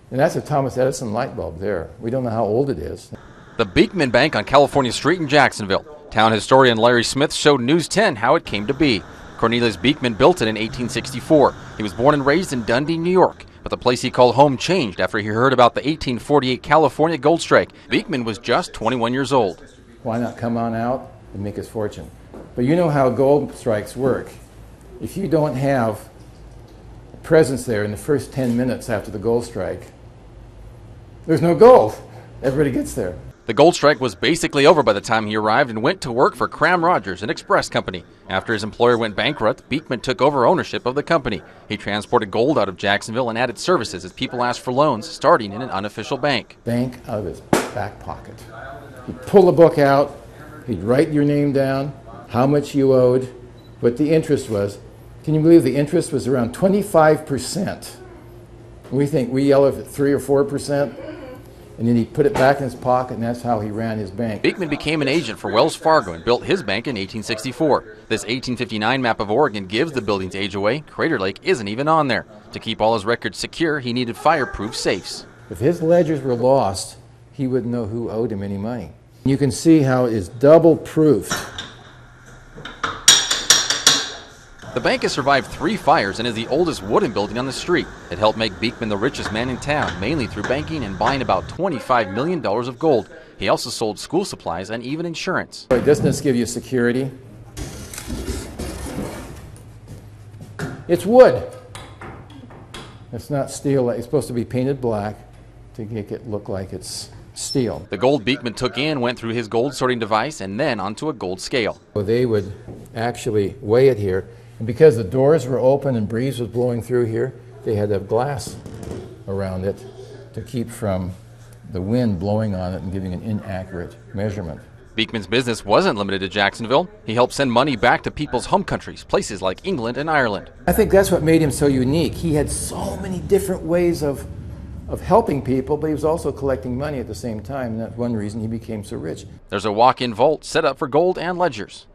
And that's a Thomas Edison light bulb there. We don't know how old it is. The Beekman Bank on California Street in Jacksonville. Town historian Larry Smith showed News 10 how it came to be. Cornelius Beekman built it in 1864. He was born and raised in Dundee, New York. But the place he called home changed after he heard about the 1848 California gold strike. Beekman was just 21 years old. Why not come on out and make his fortune? But you know how gold strikes work. If you don't have a presence there in the first 10 minutes after the gold strike, there's no gold. Everybody gets there. The gold strike was basically over by the time he arrived and went to work for Cram Rogers, an express company. After his employer went bankrupt, Beekman took over ownership of the company. He transported gold out of Jacksonville and added services as people asked for loans, starting in an unofficial bank. Bank out of his back pocket. He'd pull a book out, he'd write your name down, how much you owed, what the interest was. Can you believe the interest was around 25%? We yell at 3 or 4%. And then he put it back in his pocket, and that's how he ran his bank. Beekman became an agent for Wells Fargo and built his bank in 1864. This 1859 map of Oregon gives the building's age away. Crater Lake isn't even on there. To keep all his records secure, he needed fireproof safes. If his ledgers were lost, he wouldn't know who owed him any money. You can see how it is double-proofed. The bank has survived 3 fires and is the oldest wooden building on the street. It helped make Beekman the richest man in town, mainly through banking and buying about $25 million of gold. He also sold school supplies and even insurance. Doesn't this give you security? It's wood. It's not steel. It's supposed to be painted black to make it look like it's steel. The gold Beekman took in went through his gold sorting device and then onto a gold scale. They would actually weigh it here. And because the doors were open and breeze was blowing through here, they had to have glass around it to keep from the wind blowing on it and giving an inaccurate measurement. Beekman's business wasn't limited to Jacksonville. He helped send money back to people's home countries, places like England and Ireland. I think that's what made him so unique. He had so many different ways of helping people, but he was also collecting money at the same time, and that's one reason he became so rich. There's a walk-in vault set up for gold and ledgers.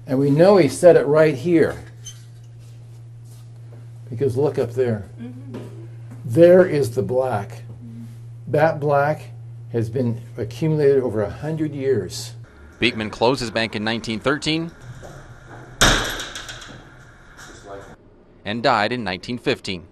And we know he set it right here. Because look up there. There is the black. That black has been accumulated over 100 years. Beekman closed his bank in 1913 and died in 1915.